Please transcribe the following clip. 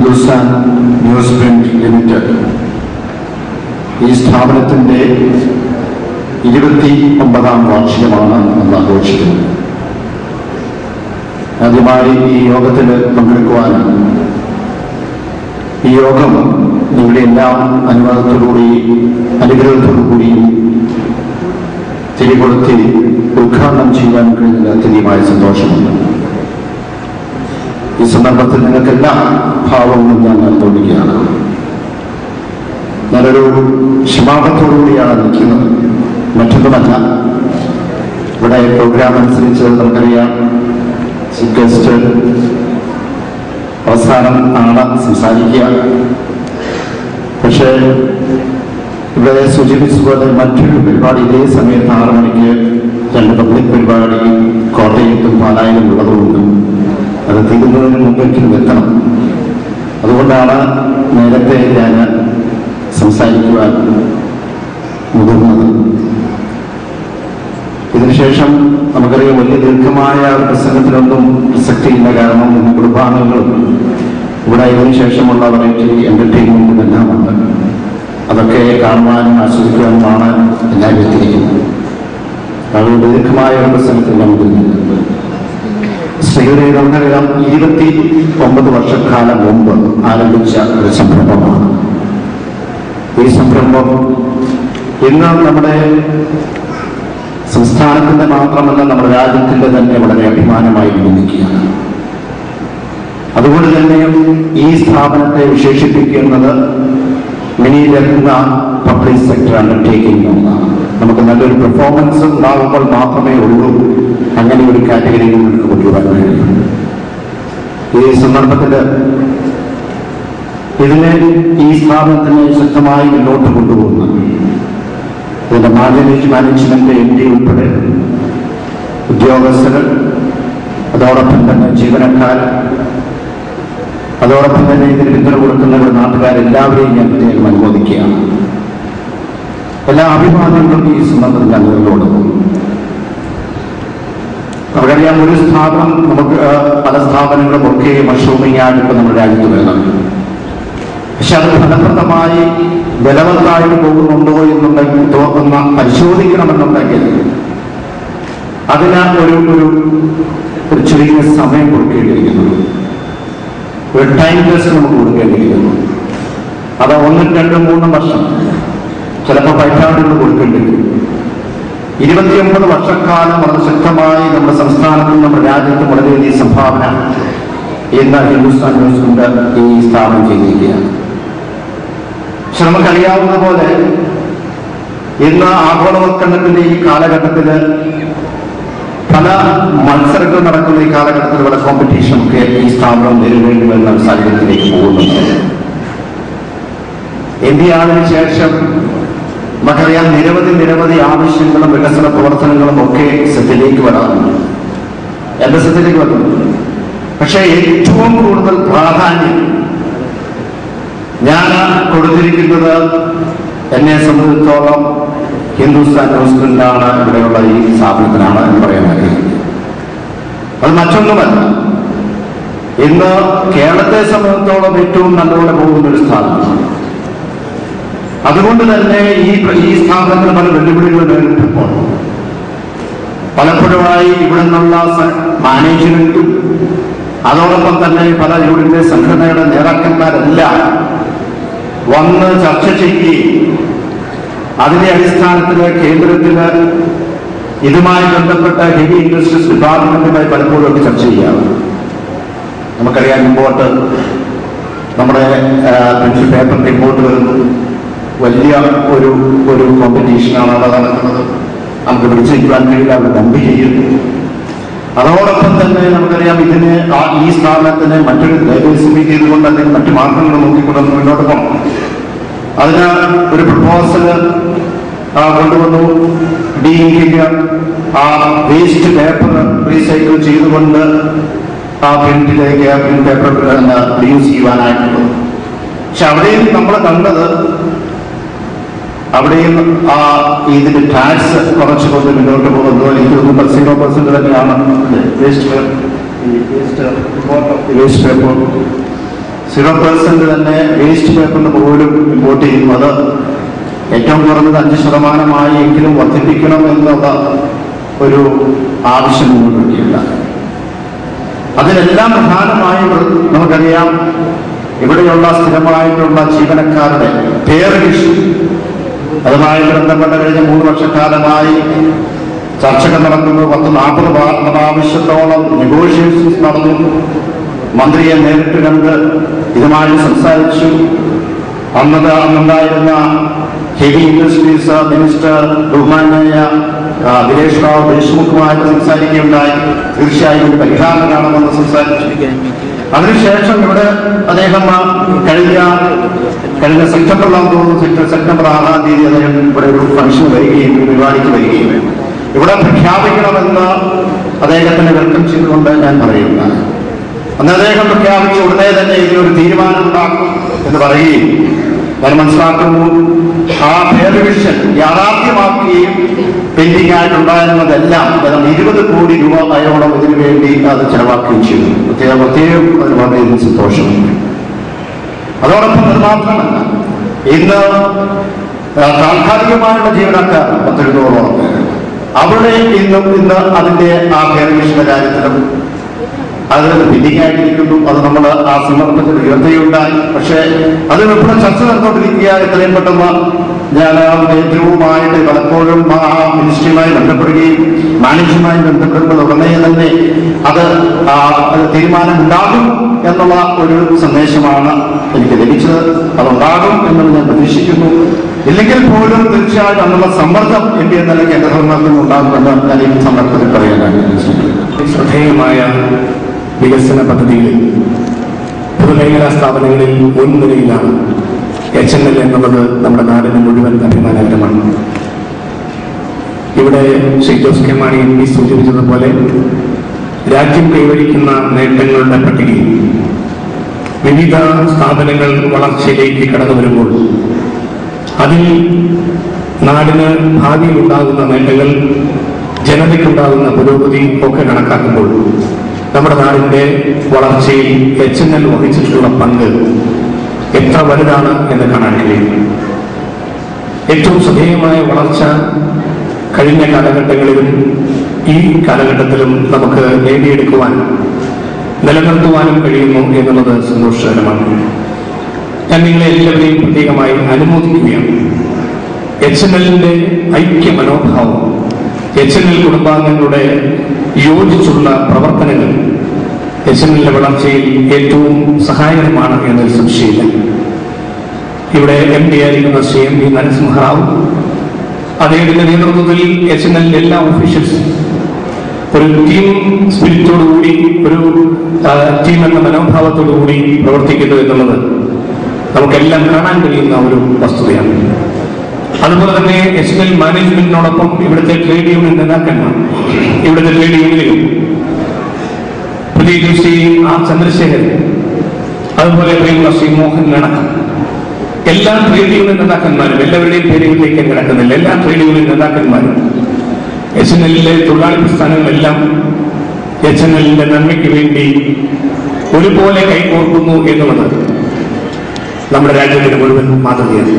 Hindustan news print limited ഈ സ്ഥാപനത്തിൻ്റെ 29ാം വാർഷികമാണ് നമ്മൾ ആഘോഷിക്കുന്നത്. ആദ്യമായി ഈ യോഗത്തിൽ പങ്കെടുക്കുവാൻ ഈ യോഗം നിങ്ങളുടെ എല്ലാം അനുവാദത്തോടുകൂടി അനുഗ്രഹത്തോടുകൂടി തിരികൊളുത്തി ഉദ്ഘാടനം ചെയ്യുവാൻ കഴിയുന്ന അത്യധികമായ സന്തോഷമുണ്ട്. ഈ സന്ദർഭത്തിൽ നിങ്ങൾക്കെല്ലാം ഭാവങ്ങളും ഞാൻ നടന്നുകൊണ്ടിരിക്കുകയാണ്. ഞാനൊരു ക്ഷമാപത്തോടുകൂടിയാണ് നിൽക്കുന്നത്, മറ്റൊന്നുമല്ല. ഇവിടെ പ്രോഗ്രാം അനുസരിച്ച് നമുക്കറിയാം ചീഫ് ഗസ്റ്റ് അവസാനം ആണ് സംസാരിക്കുക. പക്ഷേ ഇവിടെ സൂചിപ്പിച്ചതുപോലെ മറ്റൊരു പരിപാടി ഇതേ സമയത്ത് 6 മണിക്ക് 2 പബ്ലിക് പരിപാടി കോട്ടയത്തും പാലായിലും ഉള്ളതുകൊണ്ട് അത് തീരുന്നതിന് മുമ്പെങ്കിലും എത്തണം. അതുകൊണ്ടാണ് നേരത്തെ ഞാൻ സംസാരിക്കുവാൻ മുതിർന്നത്. ഇതിനുശേഷം നമുക്കറിയാം വലിയ ദീർഘമായ പ്രസംഗത്തിലൊന്നും പ്രസക്തിയില്ല. കാരണം ഇന്ന് കുർബാനകളും ഇവിടെ ഇതിനു ശേഷമുള്ള വെറൈറ്റി എന്റർടൈൻമെന്റും എല്ലാം ഉണ്ട്. അതൊക്കെ കാണുവാനും ആസ്വദിക്കുവാനുമാണ് എല്ലാവരും എത്തിയിരിക്കുന്നത്. അതുകൊണ്ട് ദീർഘമായ ഒരു പ്രസംഗത്തിൽ നമുക്ക് ശ്രീയുടെ നമുക്കറിയാം 29 വർഷക്കാലം മുമ്പ് ആരംഭിച്ച ഒരു സംരംഭമാണ്. ഈ സംരംഭം ഇന്ന് നമ്മുടെ സംസ്ഥാനത്തിന്റെ മാത്രമല്ല നമ്മുടെ രാജ്യത്തിന്റെ തന്നെ വളരെ അഭിമാനമായി നിൽക്കുകയാണ്. അതുകൊണ്ട് തന്നെ ഈ സ്ഥാപനത്തെ വിശേഷിപ്പിക്കുന്നത് മിനി രത്ന പബ്ലിക് സെക്ടർ അണ്ടർടേക്കിംഗ് എന്നാണ്. നമുക്ക് നല്ലൊരു പെർഫോമൻസ് ഉണ്ടാകുമ്പോൾ മാത്രമേ ഉള്ളൂ അങ്ങനെ ഒരു കാറ്റഗറിയിൽ നമുക്ക് കൊണ്ടുവരാൻ കഴിയും. ഈ സന്ദർഭത്തിൽ ഈ സ്ഥാപനത്തിനെ ശക്തമായി മുന്നോട്ട് കൊണ്ടുപോകുന്നു. ഇതിന്റെ മാനേജ്മെന്റ് MD ഉൾപ്പെടെ ഉദ്യോഗസ്ഥർ, അതോടൊപ്പം തന്നെ ജീവനക്കാർ, അതോടൊപ്പം തന്നെ ഇതിന് പിന്തുണ കൊടുക്കുന്നവർ, നാട്ടുകാരെല്ലാവരെയും ഞാൻ പ്രത്യേകം അനുമോദിക്കുകയാണ്. എല്ലാ അഭിമാനങ്ങളും ഈ സന്ദർഭത്തിൽ ഞാൻ നേരിടുന്നു. നമുക്കറിയാം ഒരു സ്ഥാപനം നമുക്ക് പല സ്ഥാപനങ്ങളും ഒക്കെ മഷ്റൂമിങ്ങാണ് ഇപ്പം നമ്മുടെ രാജ്യത്ത് വരുന്നത്. പക്ഷെ അത് ഫലപ്രദമായി ബലവത്തായിട്ട് പോകുന്നുണ്ടോ എന്നുണ്ടെങ്കിൽ തോന്നുന്ന പരിശോധിക്കണമെന്നുണ്ടെങ്കിൽ അതിന് ഒരു ചെറിയ സമയം കൊടുക്കേണ്ടിയിരിക്കുന്നു. ഒരു ടൈം ടെസ്റ്റ് നമുക്ക് കൊടുക്കേണ്ടിയിരിക്കുന്നു. അത് 1, 2, 3 വർഷം, ചിലപ്പോൾ പതിറ്റാണ്ടുകൾ കൊടുക്കേണ്ടി വരും. 29 വർഷക്കാലം വളരെ ശക്തമായി നമ്മുടെ സംസ്ഥാനത്തും നമ്മുടെ രാജ്യത്തും വളരെയധികം സംഭാവന ഇന്ന് ഹിന്ദുസ്ഥാൻ ന്യൂസ് കൊണ്ട് ഈ സ്ഥാപനം ചെയ്തിരിക്കുകയാണ്. പക്ഷെ നമുക്കറിയാവുന്ന പോലെ ഇന്ന് ആഗോളവൽക്കരണത്തിന്റെ ഈ കാലഘട്ടത്തിൽ പല മത്സരങ്ങൾ നടക്കുന്ന ഈ കാലഘട്ടത്തിൽ പല കോമ്പറ്റീഷനൊക്കെ ഈ സ്ഥാപനം നേരിടേണ്ടി വരുന്ന സാഹചര്യത്തിലേക്ക് പോകുന്നുണ്ട്. ഇന്ത്യയാണിന് ശേഷം നമുക്കറിയാം നിരവധി ആവശ്യങ്ങളും വികസന പ്രവർത്തനങ്ങളും ഒക്കെ സെറ്റിലേക്ക് വരാറുണ്ട്, എന്റെ സെറ്റിലേക്ക് വരുന്നുണ്ട്. പക്ഷെ ഏറ്റവും കൂടുതൽ പ്രാധാന്യം ഞാൻ കൊടുത്തിരിക്കുന്നത് എന്നെ സംബന്ധിച്ചിടത്തോളം ഹിന്ദുസ്ഥാൻ ന്യൂസ് പ്രിന്റാണ്, ഇവിടെയുള്ള ഈ സ്ഥാപനത്തിനാണ് എന്ന് പറയാൻ ആഗ്രഹിക്കുന്നത്. അത് മറ്റൊന്നുമല്ല, ഇന്ന് കേരളത്തെ സംബന്ധിച്ചിടത്തോളം ഏറ്റവും നല്ലപോലെ പോകുന്ന ഒരു സ്ഥാപനമാണ്. അതുകൊണ്ട് തന്നെ ഈ സ്ഥാപനത്തിന് പല വെല്ലുവിളികൾ നേരിട്ടപ്പോൾ പലപ്പോഴായി ഇവിടെ നിന്നുള്ള മാനേജ്മെന്റും അതോടൊപ്പം തന്നെ പല യൂണിയന്റെ സംഘടനയുടെ നേതാക്കന്മാരെല്ലാം വന്ന് ചർച്ച ചെയ്യുകയും അതിന്റെ അടിസ്ഥാനത്തിൽ കേന്ദ്രത്തിന് ഇതുമായി ബന്ധപ്പെട്ട ഹെവി ഇൻഡസ്ട്രീസ് ഡിപ്പാർട്ട്മെന്റുമായി പലപ്പോഴും ഒക്കെ ചർച്ച ചെയ്യാറ്. നമുക്കറിയാം മുമ്പോട്ട് നമ്മുടെ പ്രിൻസിപ്പൽ പേപ്പർ റിപ്പോർട്ട് വരുന്നു. വലിയ ഒരു കോമ്പറ്റീഷനാണ് അവിടെ നടക്കുന്നത്. നമുക്ക് പിടിച്ചിരിക്കാൻ കഴിയില്ല, അവിടെ ബമ്പ് ചെയ്യുന്നു. അതോടൊപ്പം തന്നെ നമുക്കറിയാം ഇതിന് ഈ സ്ഥാപനത്തിന് മറ്റൊരു ഡൈവേഴ്സിഫൈ ചെയ്തുകൊണ്ട് അല്ലെങ്കിൽ മറ്റു മാർഗങ്ങൾ നോക്കിക്കൊണ്ട് മുന്നോട്ട് പോകണം. അതിന് ഒരു പ്രപ്പോസൽ കൊണ്ടുവന്നു. ഡീലിംഗ് വേസ്റ്റ് പേപ്പർ റീസൈക്കിൾ ചെയ്തുകൊണ്ട് പ്രിന്റിലേക്ക് പ്രിന്റ് പേപ്പർ യൂസ് ചെയ്യുവാനായിട്ടുള്ളത്. പക്ഷെ അവിടെയും നമ്മൾ കണ്ടത് അവിടെയും ഇതിന്റെ ടാക്സ് കുറച്ചുകൊണ്ട് മുന്നോട്ട് പോകുന്നു. എനിക്ക് തോന്നുന്നു 0% തന്നെയാണ് വേസ്റ്റ് പേപ്പർ 0% തന്നെ വേസ്റ്റ് പേപ്പറിന് പോലും ഇമ്പോർട്ട് ചെയ്യുന്നു. അത് ഏറ്റവും കുറഞ്ഞത് 5% എങ്കിലും വർദ്ധിപ്പിക്കണം എന്നുള്ള ഒരു ആവശ്യം മുന്നോട്ടില്ല. അതിലെല്ലാം പ്രധാനമായും നമുക്കറിയാം, ഇവിടെയുള്ള സ്ഥിരമായിട്ടുള്ള ജീവനക്കാരുടെ പേറിഷ് അതുമായി ബന്ധപ്പെട്ട കഴിഞ്ഞ 3 വർഷക്കാലമായി ചർച്ചകൾ നടക്കുന്നു. 40 പ്രാവശ്യത്തോളം നെഗോഷിയേഷൻസ് നടന്നു. മന്ത്രിയെ നേരിട്ട് കണ്ട് ഇതുമായി സംസാരിച്ചു. അന്നുണ്ടായിരുന്ന ഹെവി ഇൻഡസ്ട്രീസ് മിനിസ്റ്റർ ബഹുമാനായ ദിനേശ് റാവു ദേശ്മുഖുമായിട്ട് സംസാരിക്കുകയുണ്ടായി. തീർച്ചയായും ഒരു പരിഹാരം കാണുമെന്ന് സംസാരിച്ചു. അതിനുശേഷം ഇവിടെ അദ്ദേഹം കഴിഞ്ഞ സെപ്റ്റംബറിലാണെന്ന് തോന്നുന്നു, സെപ്റ്റംബർ 6-ാം തീയതി അദ്ദേഹം ഇവിടെ ഒരു ഫംഗ്ഷൻ വരികയും പരിപാടിക്ക് വരികയും ഇവിടെ പ്രഖ്യാപിക്കണമെന്ന് അദ്ദേഹത്തിന് വെൽക്കം ചെയ്തുകൊണ്ട് ഞാൻ പറയുന്നു. അന്ന് അദ്ദേഹം പ്രഖ്യാപിച്ച ഉടനെ തന്നെ ഇതിനൊരു തീരുമാനം ഉണ്ടാക്കും എന്ന് പറയുകയും ഞാൻ മനസ്സിലാക്കുന്നു ആ പേർവിഷൻ യാഥാർത്ഥ്യമാക്കുകയും പെൻഡിംഗ് ആയിട്ടുണ്ടായിരുന്നതെല്ലാം 20 കോടി രൂപ അയോളം ഇതിനു വേണ്ടി അത് ചെലവാക്കുകയും ചെയ്തു. പ്രത്യേകം അതിന് വളരെ സന്തോഷമുണ്ട്. അതോടൊപ്പം അത് മാത്രമല്ല, ഇന്ന് താൽക്കാലികമായുള്ള ജീവനക്കാർ 100-200 പേര് അവിടെ ഇന്ന് അതിന്റെ ആ പേർവിഷന്റെ കാര്യത്തിലും അത് പെൻഡിംഗായിട്ടിരിക്കുന്നു. അത് നമ്മൾ ആ സന്ദർഭത്തിൽ ഉയർത്തുകയുണ്ടായി. പക്ഷേ അത് ഇവിടെ ചർച്ച നടന്നുകൊണ്ടിരിക്കുക. എത്രയും പെട്ടെന്ന് ഞാൻ കേന്ദ്രവുമായിട്ട് പലപ്പോഴും ആ മിനിസ്ട്രിയുമായി ബന്ധപ്പെടുകയും മാനേജ്മെന്റുമായി ബന്ധപ്പെടുമ്പോൾ ഉടനെ തന്നെ അത് തീരുമാനം ഉണ്ടാകും എന്നുള്ള ഒരു സന്ദേശമാണ് എനിക്ക് ലഭിച്ചത്. അതുണ്ടാകും എന്നത് ഞാൻ പ്രതീക്ഷിക്കുന്നു. ഇല്ലെങ്കിൽ പോലും തീർച്ചയായും അതിനുള്ള സമ്മർദ്ദം എം.പി എന്ന കേന്ദ്ര ഗവൺമെന്റിന് ഉണ്ടാകുമെന്ന് ഞാൻ ഈ സന്ദർഭത്തിൽ പറയാനാണ്. ശ്രദ്ധേയമായ വികസന പദ്ധതികളിൽ പൊതുമേഖലാ സ്ഥാപനങ്ങളിൽ മുൻനിരയിലാണ് HNL എന്നുള്ളത് നമ്മുടെ നാടിന് മുഴുവൻ അഭിമാനകരമാണ്. ഇവിടെ ശ്രീ ജോസ് കെ മാണി MP സൂചിപ്പിച്ചതുപോലെ രാജ്യം കൈവരിക്കുന്ന നേട്ടങ്ങളുടെ പട്ടികയിൽ വിവിധ സ്ഥാപനങ്ങൾ വളർച്ചയിലേക്ക് കടന്നു വരുമ്പോൾ അതിൽ നാടിന് ഭാവിയിൽ ഉണ്ടാകുന്ന നേട്ടങ്ങൾ, ജനതയ്ക്കുണ്ടാകുന്ന പുരോഗതി ഒക്കെ കണക്കാക്കുമ്പോൾ നമ്മുടെ നാടിന്റെ വളർച്ചയിൽ HNL വഹിച്ചിട്ടുള്ള പങ്ക് എത്ര വലുതാണ് എന്ന് കാണാൻ കഴിയും. ഏറ്റവും ശ്രദ്ധേയമായ വളർച്ച കഴിഞ്ഞ കാലഘട്ടങ്ങളിലും ഈ കാലഘട്ടത്തിലും നമുക്ക് നേടിയെടുക്കുവാനും നിലനിർത്തുവാനും കഴിയുന്നു എന്നുള്ളത് സന്തോഷകരമാണ്. ഞാൻ നിങ്ങളെ എല്ലാവരെയും പ്രത്യേകമായി അനുമോദിക്കുകയാണ്. HNLന്റെ ഐക്യ മനോഭാവം, HNL കുടുംബാംഗങ്ങളുടെ യോജിച്ചുള്ള പ്രവർത്തനങ്ങൾ HNLന്റെ വളർച്ചയിൽ ഏറ്റവും സഹായകരമാണ് എന്നൊരു സംശയമില്ല. ഇവിടെ MP ആയിരിക്കുന്ന ശ്രീ MP നരസിംഹറാവു, അദ്ദേഹത്തിന്റെ നേതൃത്വത്തിൽ HNLന്റെ എല്ലാ ഓഫീഷ്യൽസും ഒരു ടീം സ്പിരിറ്റോടുകൂടി, ഒരു ടീം എന്ന മനോഭാവത്തോടുകൂടി പ്രവർത്തിക്കുന്നു എന്നുള്ളത് നമുക്കെല്ലാം കാണാൻ കഴിയുന്ന ഒരു വസ്തുതയാണ്. അതുപോലെ തന്നെ HNL മാനേജ്മെന്റിനോടൊപ്പം ഇവിടുത്തെ ട്രേഡ് യൂണിയൻ നേതാക്കന്മാർ, ഇവിടുത്തെ ട്രേഡ് യൂണിയനുകൾ, പ്രത്യേകിച്ച് ശ്രീ R ചന്ദ്രശേഖരൻ, അതുപോലെ പ്രിയമുള്ള ശ്രീ മോഹൻ അടക്കം എല്ലാ ട്രേഡ് യൂണിയൻ നേതാക്കന്മാരും, എല്ലാവരുടെയും പേരുകളിലേക്ക് കിടക്കുന്നില്ല, എല്ലാ ട്രേഡ് യൂണിയൻ നേതാക്കന്മാരും HNLലെ തൊഴിലാളി പ്രസ്ഥാനങ്ങളെല്ലാം HNLന്റെ നന്മയ്ക്ക് വേണ്ടി ഒരുപോലെ കൈകോർക്കുന്നു എന്നുള്ളത് നമ്മുടെ രാജ്യത്തിന് മുഴുവൻ മാതൃകയാണ്.